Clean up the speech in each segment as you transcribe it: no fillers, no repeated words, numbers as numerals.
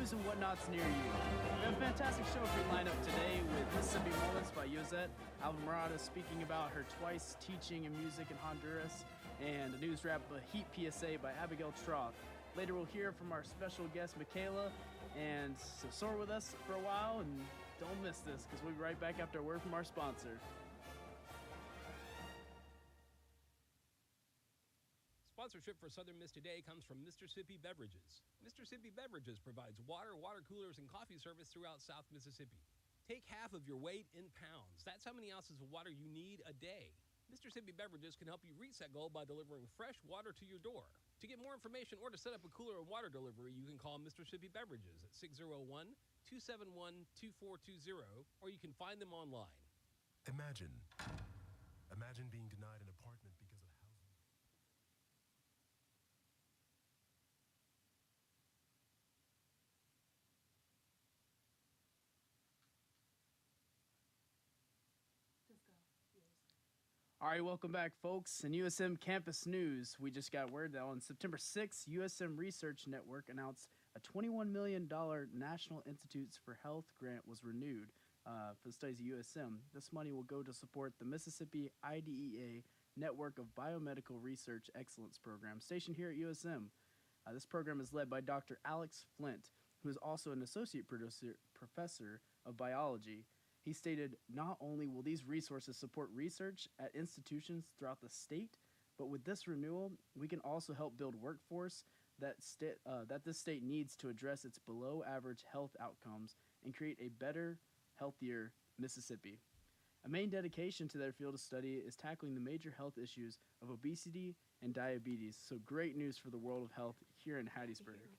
news and whatnots near you. We have a fantastic show for you lined up today with Mississippi Moments by Yosette Alvarado speaking about her twice teaching in music in Honduras, and a news wrap, a Heat PSA by Abigail Troth. Later we'll hear from our special guest Michaela, and so soar with us for a while and don't miss this because we'll be right back after a word from our sponsor. Sponsorship for Southern Miss Today comes from Mississippi Beverages. Mississippi Beverages provides water, water coolers, and coffee service throughout South Mississippi. Take half of your weight in pounds. That's how many ounces of water you need a day. Mississippi Beverages can help you reach that goal by delivering fresh water to your door. To get more information or to set up a cooler and water delivery, you can call Mississippi Beverages at 601-271-2420, or you can find them online. Imagine being denied an apartment because of housing. All right, welcome back, folks. In USM Campus News, we just got word that on September 6th, USM Research Network announced a $21 million National Institutes for Health grant was renewed for the studies of USM. This money will go to support the Mississippi IDEA Network of Biomedical Research Excellence Program stationed here at USM. This program is led by Dr. Alex Flint, who is also an associate professor of biology. He stated, not only will these resources support research at institutions throughout the state, but with this renewal, we can also help build workforce that this state needs to address its below-average health outcomes and create a better, healthier Mississippi. A main dedication to their field of study is tackling the major health issues of obesity and diabetes, so great news for the world of health here in Hattiesburg.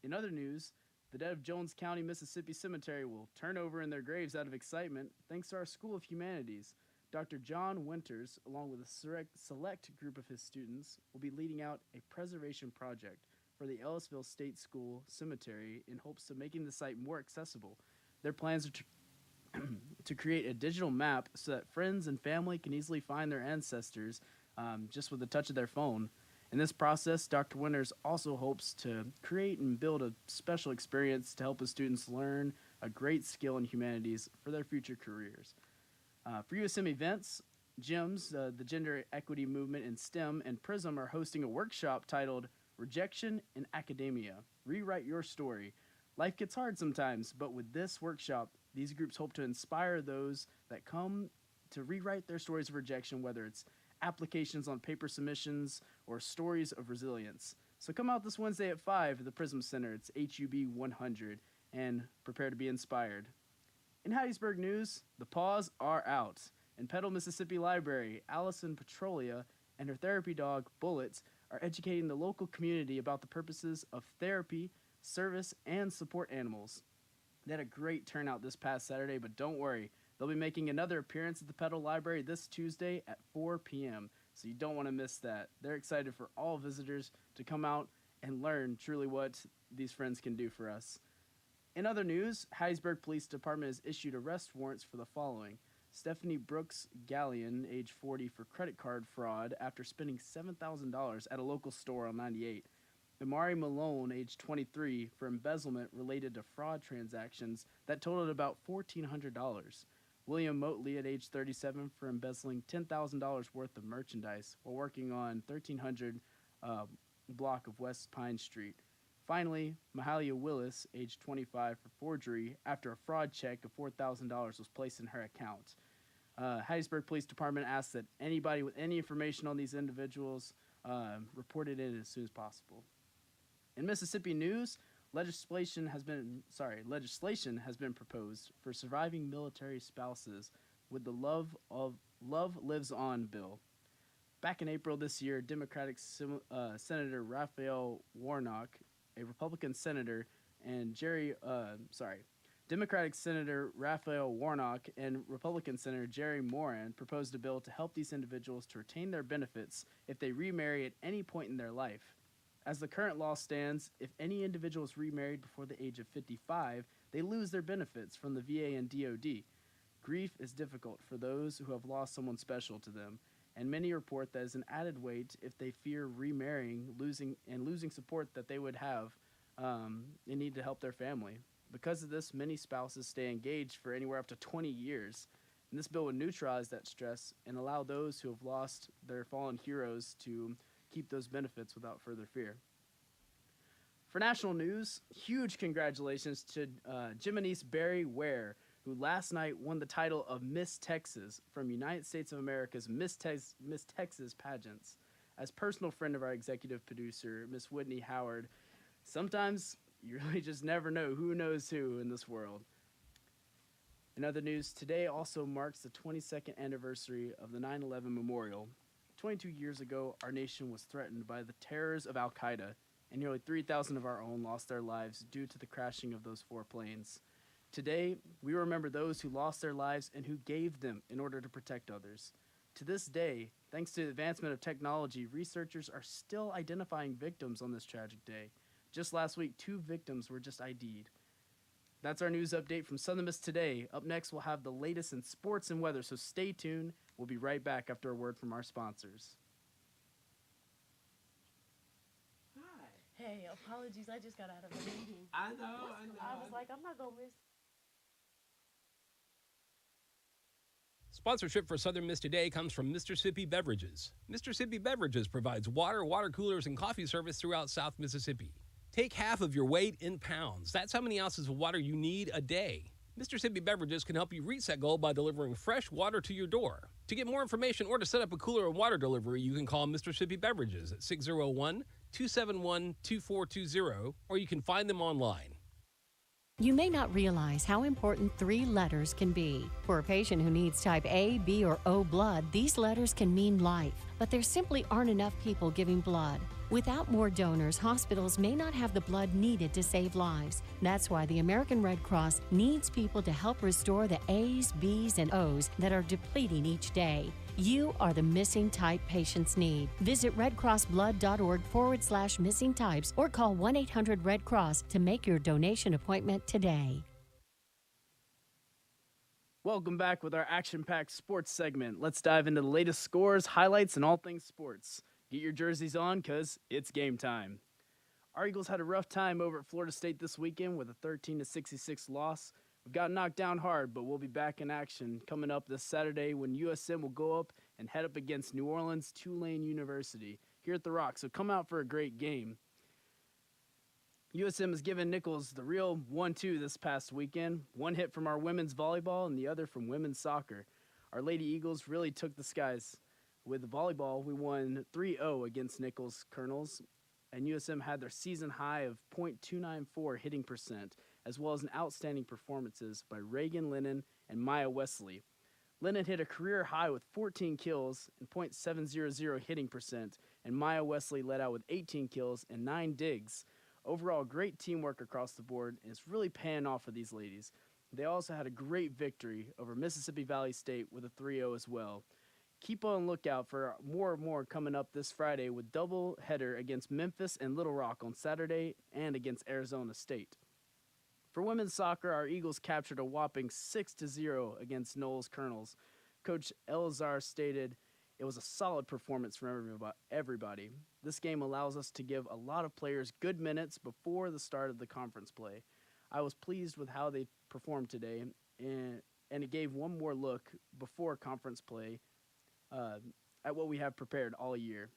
In other news, the dead of Jones County, Mississippi Cemetery will turn over in their graves out of excitement thanks to our School of Humanities. Dr. John Winters, along with a select group of his students, will be leading out a preservation project for the Ellisville State School Cemetery in hopes of making the site more accessible. Their plans are to create a digital map so that friends and family can easily find their ancestors just with the touch of their phone. In this process, Dr. Winters also hopes to create and build a special experience to help his students learn a great skill in humanities for their future careers. For USM events, GEMS, the Gender Equity Movement in STEM, and PRISM are hosting a workshop titled Rejection in Academia, Rewrite Your Story. Life gets hard sometimes, but with this workshop, these groups hope to inspire those that come to rewrite their stories of rejection, whether it's applications on paper submissions or stories of resilience. So come out this Wednesday at 5 at the Prism Center. It's HUB 100, and prepare to be inspired. In Hattiesburg news, the paws are out. In Petal, Mississippi Library, Allison Petrolia and her therapy dog, Bullet, are educating the local community about the purposes of therapy, service, and support animals. They had a great turnout this past Saturday, but don't worry. They'll be making another appearance at the Petal Library this Tuesday at 4 p.m., so you don't want to miss that. They're excited for all visitors to come out and learn truly what these friends can do for us. In other news, Hattiesburg Police Department has issued arrest warrants for the following. Stephanie Brooks Gallion, age 40, for credit card fraud after spending $7,000 at a local store on 98. Amari Malone, age 23, for embezzlement related to fraud transactions that totaled about $1,400. William Motley, at age 37, for embezzling $10,000 worth of merchandise while working on 1300 block of West Pine Street. Finally, Mahalia Willis, age 25, for forgery after a fraud check of $4,000 was placed in her account. Hattiesburg Police Department asks that anybody with any information on these individuals report it in as soon as possible. In Mississippi news, legislation has been proposed for surviving military spouses with the Love Lives On bill. Back in April this year, Democratic Senator Raphael Warnock, a Republican senator, and Democratic Senator Raphael Warnock and Republican Senator Jerry Moran proposed a bill to help these individuals to retain their benefits if they remarry at any point in their life. As the current law stands, if any individual is remarried before the age of 55, they lose their benefits from the VA and DoD. Grief is difficult for those who have lost someone special to them, and many report that is an added weight if they fear remarrying, losing support that they would have they need to help their family. Because of this, many spouses stay engaged for anywhere up to 20 years. And this bill would neutralize that stress and allow those who have lost their fallen heroes to keep those benefits without further fear. For national news, huge congratulations to Jiminice Barry Ware, who last night won the title of Miss Texas from United States of America's Miss Texas pageants. As personal friend of our executive producer, Miss Whitney Howard, sometimes you really just never know who knows who in this world. In other news, today also marks the 22nd anniversary of the 9/11 memorial. 22 years ago, our nation was threatened by the terrors of Al Qaeda, and nearly 3,000 of our own lost their lives due to the crashing of those 4 planes. Today, we remember those who lost their lives and who gave them in order to protect others. To this day, thanks to the advancement of technology, researchers are still identifying victims on this tragic day. Just last week, 2 victims were just ID'd. That's our news update from Southern Miss Today. Up next, we'll have the latest in sports and weather, so stay tuned. We'll be right back after a word from our sponsors. Hi. Hey, apologies. I just got out of a meeting. I know. I was like, I'm not going to miss. Sponsorship for Southern Miss Today comes from Mississippi Beverages. Mississippi Beverages provides water, water coolers, and coffee service throughout South Mississippi. Take half of your weight in pounds. That's how many ounces of water you need a day. Mississippi Beverages can help you reach that goal by delivering fresh water to your door. To get more information or to set up a cooler and water delivery, you can call Mississippi Beverages at 601-271-2420, or you can find them online. You may not realize how important 3 letters can be. For a patient who needs type A, B, or O blood, these letters can mean life, but there simply aren't enough people giving blood. Without more donors, hospitals may not have the blood needed to save lives. That's why the American Red Cross needs people to help restore the A's, B's, and O's that are depleting each day. You are the missing type patients need. Visit redcrossblood.org/missing types or call 1-800-RED-CROSS to make your donation appointment today. Welcome back with our action-packed sports segment. Let's dive into the latest scores, highlights, and all things sports. Get your jerseys on, because it's game time. Our Eagles had a rough time over at Florida State this weekend with a 13-66 loss. We've got knocked down hard, but we'll be back in action coming up this Saturday when USM will go up and head up against New Orleans Tulane University here at the Rock. So come out for a great game. USM has given Nichols the real 1-2 this past weekend. One hit from our women's volleyball and the other from women's soccer. Our Lady Eagles really took the skies. With the volleyball, we won 3-0 against Nichols Colonels, and USM had their season high of .294 hitting percent, as well as an outstanding performances by Reagan Lennon and Maya Wesley. Lennon hit a career high with 14 kills and .700 hitting percent, and Maya Wesley led out with 18 kills and 9 digs. Overall, great teamwork across the board, and it's really paying off for these ladies. They also had a great victory over Mississippi Valley State with a 3-0 as well. Keep on lookout for more coming up this Friday with double header against Memphis and Little Rock on Saturday and against Arizona State. For women's soccer, our Eagles captured a whopping 6-0 against Knowles Colonels. Coach Elazar stated, "It was a solid performance from everybody. This game allows us to give a lot of players good minutes before the start of the conference play. I was pleased with how they performed today, and it gave one more look before conference play at what we have prepared all year."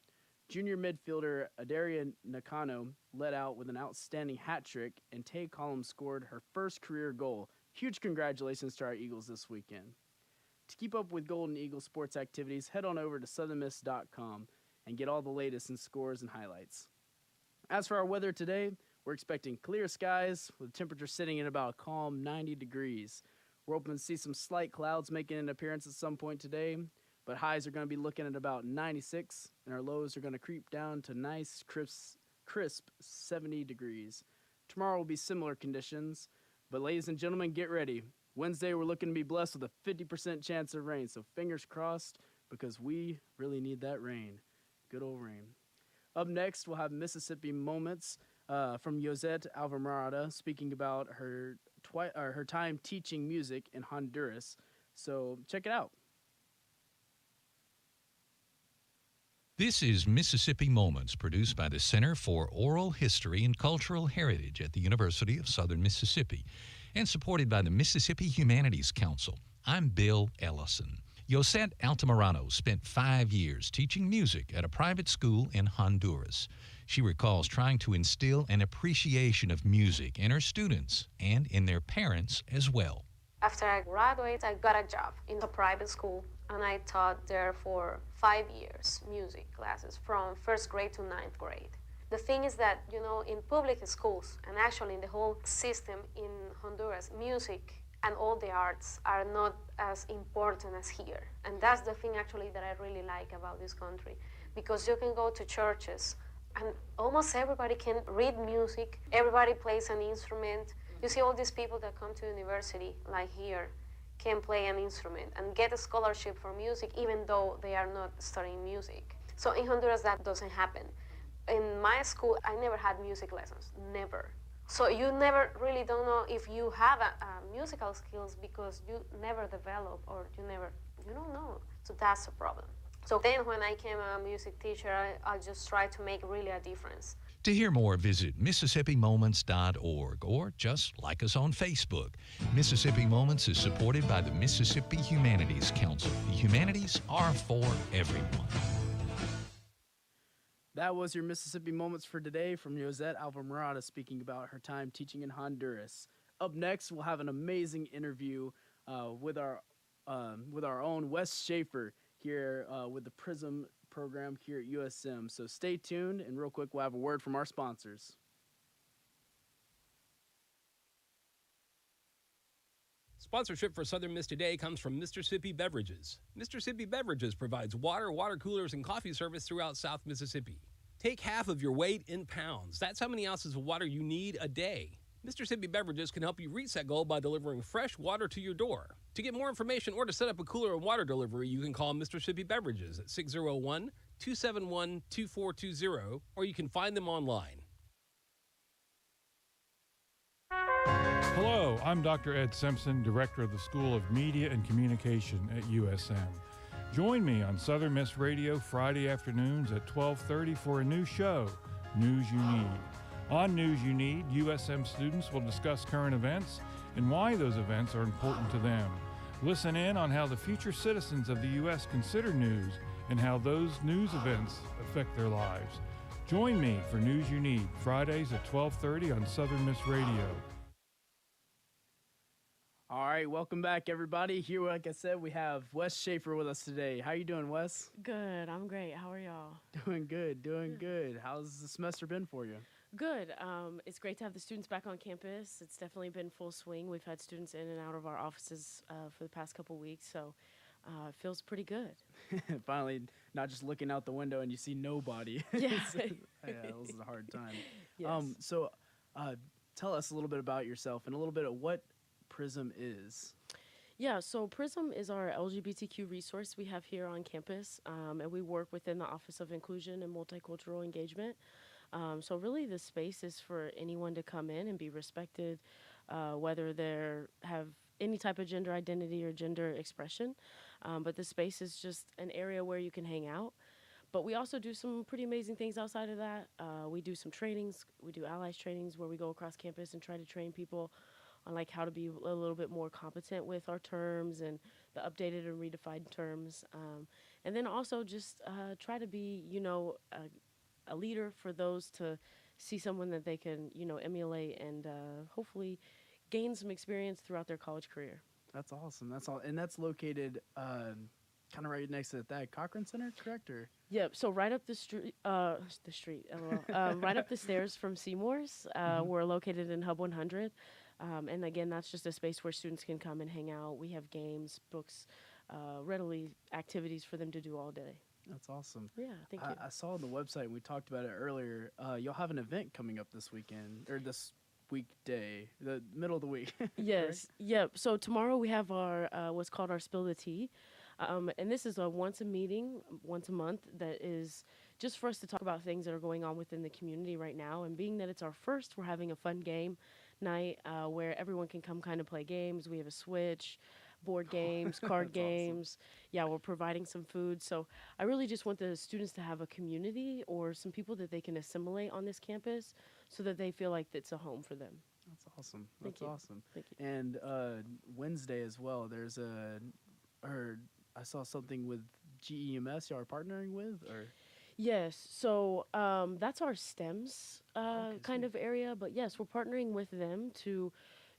Junior midfielder Adaria Nakano led out with an outstanding hat trick, and Tay Collins scored her first career goal. Huge congratulations to our Eagles this weekend. To keep up with Golden Eagle sports activities, head on over to southernmiss.com and get all the latest in scores and highlights. As for our weather today, we're expecting clear skies with temperature sitting at about a calm 90 degrees. We're hoping to see some slight clouds making an appearance at some point today, but highs are going to be looking at about 96, and our lows are going to creep down to nice, crisp 70 degrees. Tomorrow will be similar conditions, but ladies and gentlemen, get ready. Wednesday, we're looking to be blessed with a 50% chance of rain, so fingers crossed, because we really need that rain. Good old rain. Up next, we'll have Mississippi Moments from Yosette Alvarado speaking about her time teaching music in Honduras. So check it out. This is Mississippi Moments, produced by the Center for Oral History and Cultural Heritage at the University of Southern Mississippi and supported by the Mississippi Humanities Council. I'm Bill Ellison. Yosette Altamirano spent 5 years teaching music at a private school in Honduras. She recalls trying to instill an appreciation of music in her students and in their parents as well. After I graduated, I got a job in a private school, and I taught there for 5 years, music classes, from first grade to ninth grade. The thing is that, in public schools, and actually in the whole system in Honduras, music and all the arts are not as important as here. And that's the thing actually that I really like about this country, because you can go to churches and almost everybody can read music, everybody plays an instrument. You see all these people that come to university, like here, can play an instrument and get a scholarship for music even though they are not studying music. So in Honduras that doesn't happen. In my school, I never had music lessons, never. So you never really don't know if you have a musical skills because you never develop or you don't know. So that's a problem. So then when I became a music teacher, I just tried to make really a difference. To hear more, visit MississippiMoments.org or just like us on Facebook. Mississippi Moments is supported by the Mississippi Humanities Council. The humanities are for everyone. That was your Mississippi Moments for today from Yosette Altamirano speaking about her time teaching in Honduras. Up next, we'll have an amazing interview with our own Wes Schaefer here with the PRISM program here at USM. So stay tuned, and real quick, we'll have a word from our sponsors. Sponsorship for Southern Miss Today comes from Mr. Sippy Beverages. Mr. Sippy Beverages provides water coolers, and coffee service throughout South Mississippi. Take half of your weight in pounds. That's how many ounces of water you need a day. Mr. Sippy Beverages can help you reach that goal by delivering fresh water to your door. To get more information or to set up a cooler and water delivery, you can call Mr. Sippy Beverages at 601-271-2420, or you can find them online. Hello, I'm Dr. Ed Simpson, Director of the School of Media and Communication at USM. Join me on Southern Miss Radio Friday afternoons at 12:30 for a new show, News You Need. On News You Need, USM students will discuss current events and why those events are important to them. Listen in on how the future citizens of the U.S. consider news and how those news events affect their lives. Join me for News You Need, Fridays at 12:30 on Southern Miss Radio. All right, welcome back, everybody. Here, like I said, we have Wes Schaefer with us today. How you doing, Wes? Good. I'm great. How are y'all? Doing good. How's the semester been for you? Good. It's great to have the students back on campus. It's definitely been full swing. We've had students in and out of our offices for the past couple weeks, so it feels pretty good. Finally, not just looking out the window and you see nobody. Yeah. Yeah, it was a hard time. Yes. So tell us a little bit about yourself and a little bit of what PRISM is. Yeah, so PRISM is our LGBTQ resource we have here on campus, and we work within the Office of Inclusion and Multicultural Engagement. So really the space is for anyone to come in and be respected, whether they have any type of gender identity or gender expression. But the space is just an area where you can hang out. But we also do some pretty amazing things outside of that. We do some trainings. We do allies trainings where we go across campus and try to train people on like how to be a little bit more competent with our terms and the updated and redefined terms. And then also just try to be, a leader for those to see someone that they can, emulate and hopefully gain some experience throughout their college career. That's awesome. That's all, and that's located kind of right next to that Cochran Center, correct? Or Yep. So right up the street, right up the stairs from Seymour's. We're located in Hub 100, and again, that's just a space where students can come and hang out. We have games, books, readily activities for them to do all day. That's awesome. Yeah, thank you. I saw on the website, and we talked about it earlier, you'll have an event coming up this weekend, or this weekday, the middle of the week. Yes. Yep. So tomorrow we have our what's called our Spill the Tea. And this is once a month that is just for us to talk about things that are going on within the community right now. And being that it's our first, we're having a fun game night where everyone can come kind of play games. We have a Switch. board games, card That's awesome. games. Yeah, we're providing some food. So I really just want the students to have a community or some people that they can assimilate on this campus so that they feel like it's a home for them. That's awesome. Thank That's you. awesome. Thank you. And Wednesday as well. There's or I saw something with GEMS y'all are partnering with, or Yes, so that's our STEMS Okay, kind sweet. of area, but yes, we're partnering with them to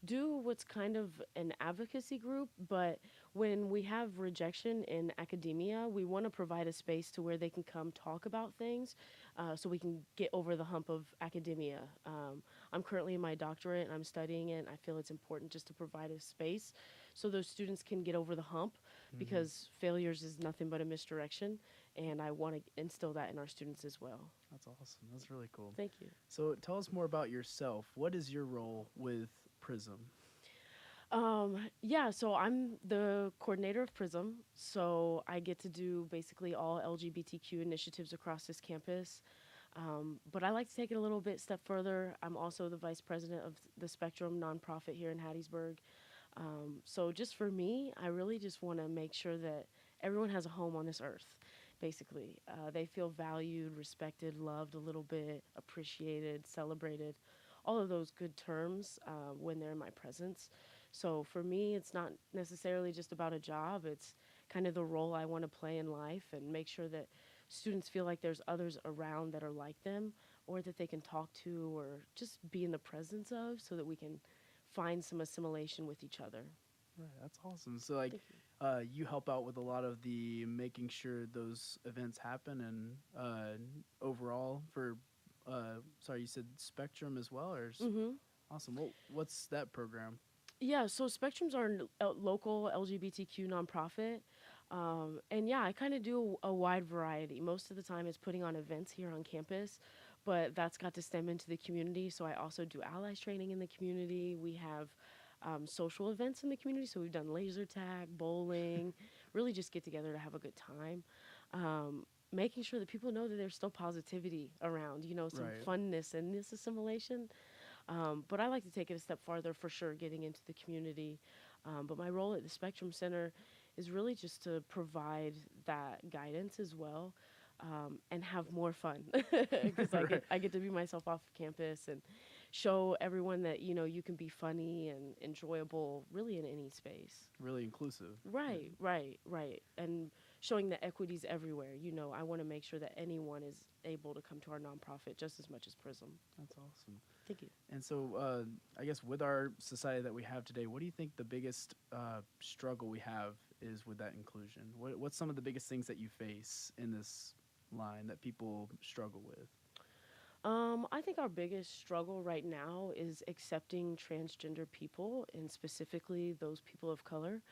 do what's kind of an advocacy group. But when we have rejection in academia, we want to provide a space to where they can come talk about things so we can get over the hump of academia. I'm currently in my doctorate and I'm studying it, and I feel it's important just to provide a space so those students can get over the hump because failures is nothing but a misdirection, and I want to instill that in our students as well. That's awesome. That's really cool. Thank you. So tell us more about yourself. What is your role with Prism? Yeah, so I'm the coordinator of PRISM, so I get to do basically all LGBTQ initiatives across this campus. But I like to take it a little bit step further. I'm also the vice president of the Spectrum nonprofit here in Hattiesburg. So just for me, I really just want to make sure that everyone has a home on this earth, basically. They feel valued, respected, loved a little bit, appreciated, celebrated, all of those good terms when they're in my presence. So for me, it's not necessarily just about a job. It's kind of the role I want to play in life and make sure that students feel like there's others around that are like them or that they can talk to or just be in the presence of so that we can find some assimilation with each other. Right, that's awesome. So like, Thank you. you help out with a lot of the making sure those events happen, and overall for, sorry, you said Spectrum as well, or awesome. What's that program? Yeah, so Spectrum's our local LGBTQ nonprofit. And yeah, I kind of do a wide variety. Most of the time it's putting on events here on campus, but that's got to stem into the community. So I also do allies training in the community. We have social events in the community. So we've done laser tag, bowling, really just get together to have a good time. Making sure that people know that there's still positivity around, you know, some Right. funness in this assimilation. But I like to take it a step farther for sure, getting into the community. But my role at the Spectrum Center is really just to provide that guidance as well and have more fun because I get to be myself off campus and show everyone that, you know, you can be funny and enjoyable really in any space. Really inclusive. Right, right. And showing the equities everywhere. You know, I want to make sure that anyone is able to come to our nonprofit just as much as PRISM. That's awesome. Thank you. And so, I guess with our society that we have today, what do you think the biggest struggle we have is with that inclusion? What's some of the biggest things that you face in this line that people struggle with? I think our biggest struggle right now is accepting transgender people and specifically those people of color.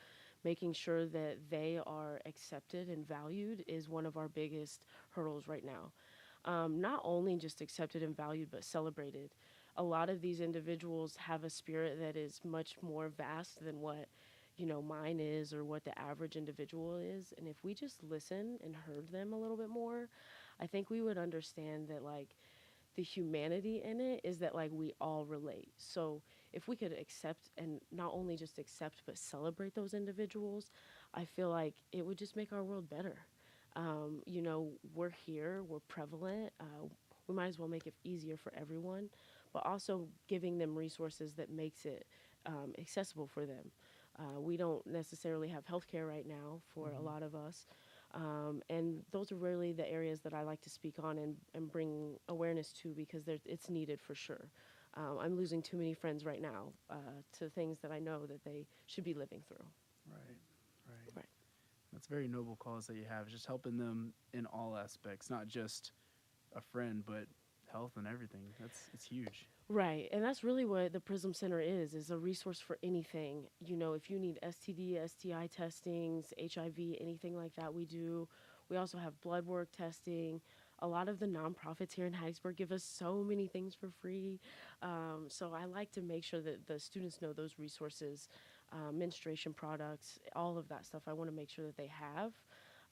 Making sure that they are accepted and valued is one of our biggest hurdles right now. Not only just accepted and valued, but celebrated. A lot of these individuals have a spirit that is much more vast than what, you know, mine is or what the average individual is. And if we just listen and heard them a little bit more, I think we would understand that, like, the humanity in it is that, like, we all relate. So if we could accept and not only just accept but celebrate those individuals, I feel like it would just make our world better. You know, we're here, we're prevalent. We might as well make it easier for everyone, but also giving them resources that makes it accessible for them. We don't necessarily have healthcare right now for a lot of us. And those are really the areas that I like to speak on and bring awareness to because it's needed for sure. I'm losing too many friends right now to things that I know that they should be living through. Right. Right. That's a very noble cause that you have, just helping them in all aspects, not just a friend, but health and everything. It's huge. Right, and that's really what the PRISM Center is a resource for anything. You know, if you need STD, STI testings, HIV, anything like that, we do. We also have blood work testing. A lot of the nonprofits here in Hattiesburg give us so many things for free. So I like to make sure that the students know those resources, menstruation products, all of that stuff. I want to make sure that they have.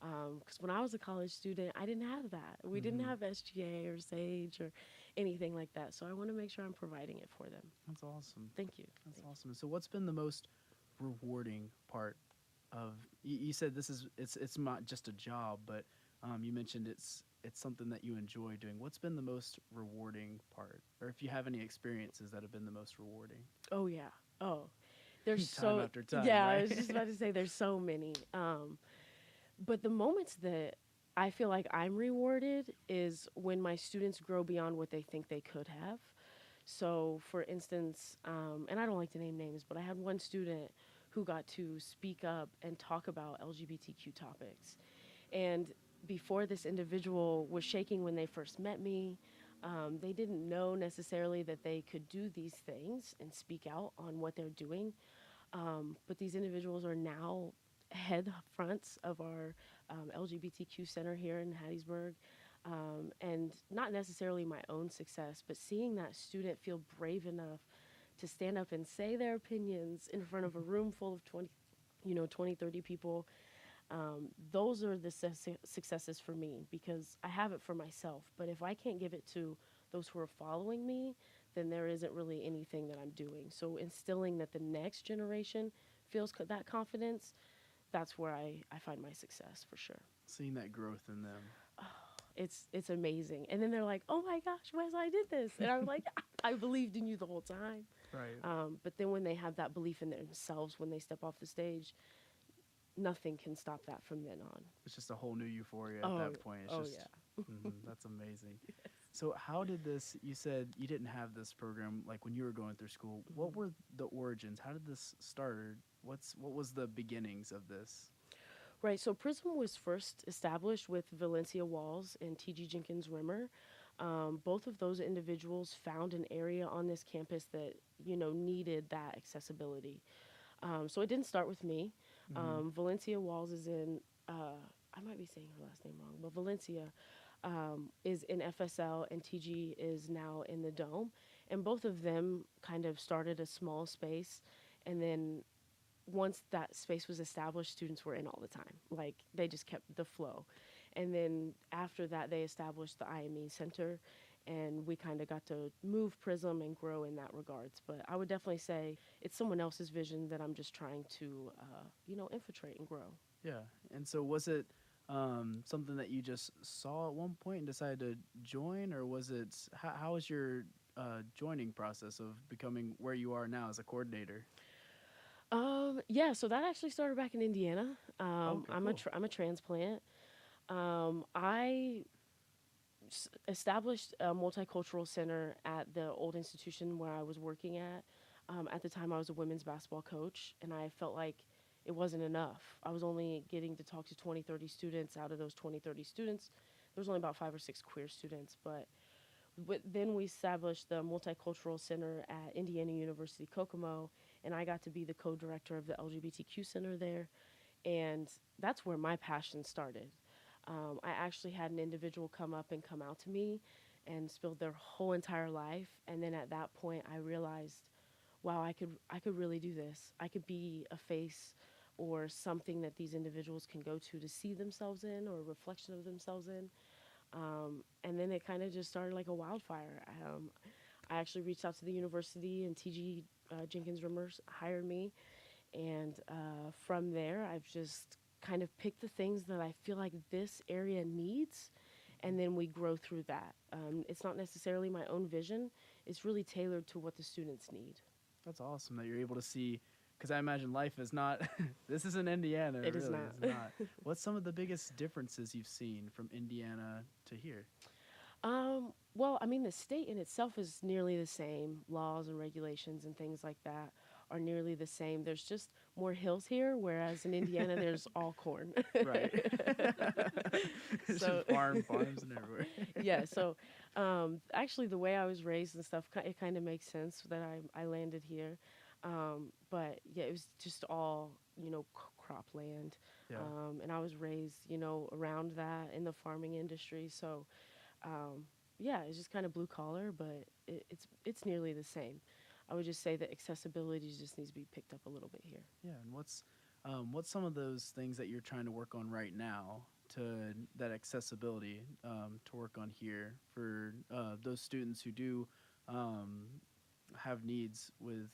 Because when I was a college student, I didn't have that. We didn't have SGA or SAGE or anything like that. So I want to make sure I'm providing it for them. That's awesome. Thank you. That's awesome. So what's been the most rewarding part of? You said this is it's not just a job, but you mentioned it's something that you enjoy doing. What's been the most rewarding part, or if you have any experiences that have been the most rewarding? Oh yeah. Oh, there's Time so after time, yeah. I right? was just about to say there's so many. But the moments that I feel like I'm rewarded is when my students grow beyond what they think they could have. So, for instance, and I don't like to name names, but I had one student who got to speak up and talk about LGBTQ topics. And before, this individual was shaking when they first met me. They didn't know necessarily that they could do these things and speak out on what they're doing. But these individuals are now head fronts of our LGBTQ center here in Hattiesburg. And not necessarily my own success, but seeing that student feel brave enough to stand up and say their opinions in front of a room full of 20, 30 people. Those are the successes for me because I have it for myself. But if I can't give it to those who are following me, then there isn't really anything that I'm doing. So instilling that the next generation feels that confidence, that's where I find my success for sure. Seeing that growth in them. It's amazing. And then they're like, oh my gosh, Wes, I did this. And I'm like, I believed in you the whole time. Right. But then when they have that belief in themselves when they step off the stage, nothing can stop that from then on. It's just a whole new euphoria at that point. It's just, that's amazing. Yes. So how did this, you said you didn't have this program like when you were going through school. What were the origins? How did this start? What was the beginnings of this? Right, so PRISM was first established with Valencia Walls and T.G. Jenkins Rimmer. Both of those individuals found an area on this campus that, needed that accessibility. So it didn't start with me. Valencia Walls is in, I might be saying her last name wrong, but Valencia is in FSL and TG is now in the Dome. And both of them kind of started a small space, and then once that space was established, students were in all the time. Like, they just kept the flow. And then after that, they established the IME Center, and we kind of got to move PRISM and grow in that regards. But I would definitely say it's someone else's vision that I'm just trying to, infiltrate and grow. Yeah. And so was it something that you just saw at one point and decided to join, or was it, how was your joining process of becoming where you are now as a coordinator? Yeah, so that actually started back in Indiana. Okay, I'm cool. I'm a transplant. I established a multicultural center at the old institution where I was working at. At the time, I was a women's basketball coach, and I felt like it wasn't enough. I was only getting to talk to 20, 30 students. Out of those 20, 30 students, there was only about 5 or 6 queer students. But then we established the Multicultural Center at Indiana University Kokomo, and I got to be the co-director of the LGBTQ Center there. And that's where my passion started. I actually had an individual come up and come out to me and spill their whole entire life. And then at that point, I realized, wow, I could really do this. I could be a face or something that these individuals can go to see themselves in, or a reflection of themselves in. And then it kind of just started like a wildfire. I actually reached out to the university, and T.G. Jenkins Rimmer hired me. And from there, I've just kind of picked the things that I feel like this area needs, and then we grow through that. It's not necessarily my own vision. It's really tailored to what the students need. That's awesome that you're able to see, because I imagine life is not, this isn't Indiana. It is really, not. It's not. What's some of the biggest differences you've seen from Indiana to here? Well, I mean, the state in itself is nearly the same. Laws and regulations and things like that are nearly the same. There's just more hills here, whereas in Indiana, there's all corn. Right. It's just farms and everywhere. Yeah, so actually the way I was raised and stuff, it kind of makes sense that I landed here. But yeah, it was just all, cropland. Yeah. And I was raised, around that in the farming industry. So yeah, it's just kind of blue collar, but it's nearly the same. I would just say that accessibility just needs to be picked up a little bit here. Yeah, and what's some of those things that you're trying to work on right now to that accessibility to work on here for those students who do have needs with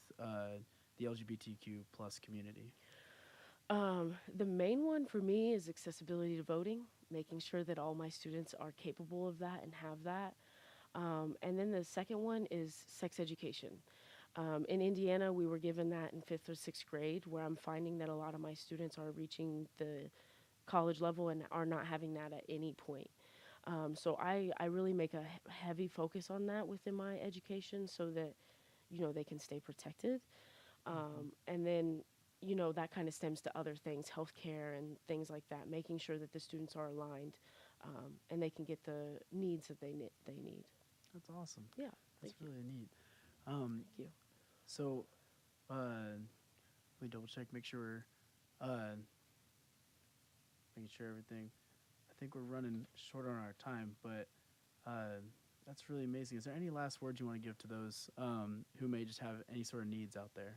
the LGBTQ plus community? The main one for me is accessibility to voting, making sure that all my students are capable of that and have that. And then the second one is sex education. In Indiana, we were given that in 5th or 6th grade, where I'm finding that a lot of my students are reaching the college level and are not having that at any point. So I really make a heavy focus on that within my education so that, they can stay protected. And then, that kind of stems to other things, healthcare and things like that, making sure that the students are aligned and they can get the needs that they need. That's awesome. Yeah, That's thank you. really neat. Thank you. So, let me double check, make sure everything. I think we're running short on our time, but that's really amazing. Is there any last words you want to give to those who may just have any sort of needs out there?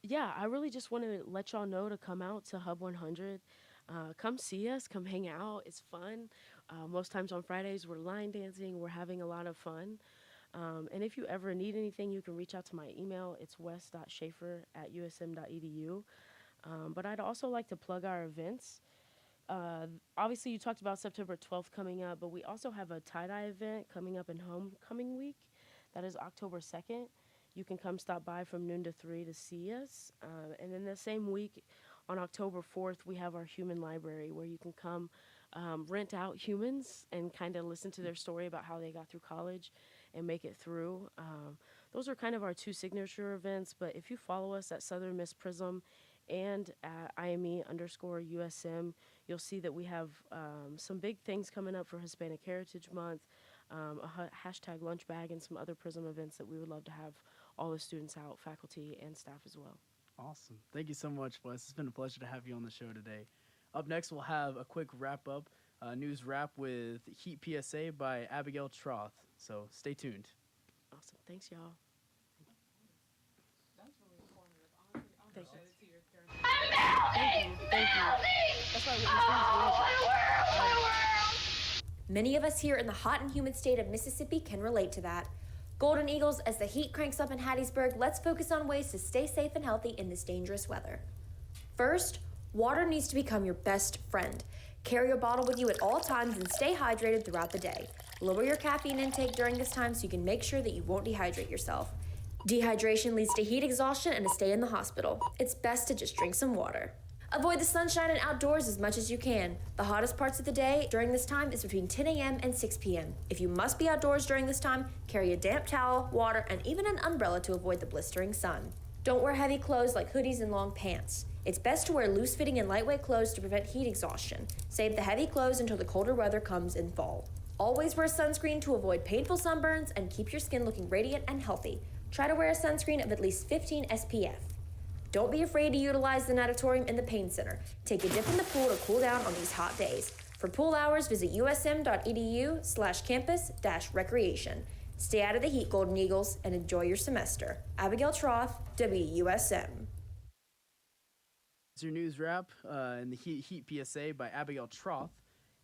Yeah, I really just want to let y'all know to come out to Hub 100. Come see us, come hang out. It's fun. Most times on Fridays, we're line dancing. We're having a lot of fun. And if you ever need anything, you can reach out to my email. It's wes.schaefer@usm.edu. But I'd also like to plug our events. Obviously, you talked about September 12th coming up, but we also have a tie-dye event coming up in Homecoming Week. That is October 2nd. You can come stop by from noon to 3 to see us. And then the same week, on October 4th, we have our Human Library, where you can come rent out humans and kind of listen to their story about how they got through college and make it through. Those are kind of our two signature events, but if you follow us at Southern Miss Prism and at IME_USM, you'll see that we have some big things coming up for Hispanic Heritage Month, a hashtag lunch bag, and some other Prism events that we would love to have all the students out, faculty, and staff as well. Awesome. Thank you so much, Wes. It's been a pleasure to have you on the show today. Up next, we'll have a quick wrap-up, news wrap with Heat PSA by Abigail Troth. So stay tuned. Awesome. Thanks, y'all. Thank you. Thank you. That's why Many of us here in the hot and humid state of Mississippi can relate to that. Golden Eagles, as the heat cranks up in Hattiesburg, let's focus on ways to stay safe and healthy in this dangerous weather. First, water needs to become your best friend. Carry a bottle with you at all times and stay hydrated throughout the day. Lower your caffeine intake during this time so you can make sure that you won't dehydrate yourself. Dehydration leads to heat exhaustion and a stay in the hospital. It's best to just drink some water. Avoid the sunshine and outdoors as much as you can. The hottest parts of the day during this time is between 10 a.m. and 6 p.m. If you must be outdoors during this time, carry a damp towel, water, and even an umbrella to avoid the blistering sun. Don't wear heavy clothes like hoodies and long pants. It's best to wear loose-fitting and lightweight clothes to prevent heat exhaustion. Save the heavy clothes until the colder weather comes in fall. Always wear sunscreen to avoid painful sunburns and keep your skin looking radiant and healthy. Try to wear a sunscreen of at least 15 SPF. Don't be afraid to utilize the natatorium in the pain center. Take a dip in the pool to cool down on these hot days. For pool hours, visit usm.edu/campus-recreation. Stay out of the heat, Golden Eagles, and enjoy your semester. Abigail Troth, WUSM. It's your news wrap and the Heat PSA by Abigail Troth.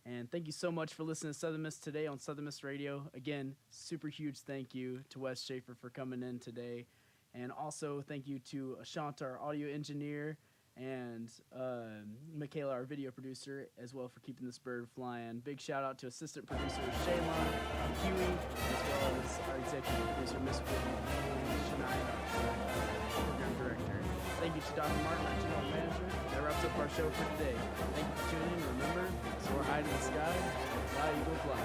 And thank you so much for listening to Southern Miss today on Southern Miss Radio. Again, super huge thank you to Wes Schaefer for coming in today. And also thank you to Ashanta, our audio engineer, and Michaela, our video producer, as well for keeping this bird flying. Big shout out to assistant producer Shaylon, Huey, as well as our executive producer, Miss Whitney, and Shania, our program director. Thank you to Dr. Martin, our general manager. That wraps up our show for today. Thank you for tuning in. Remember, soar high to the sky, fly, eagle, fly.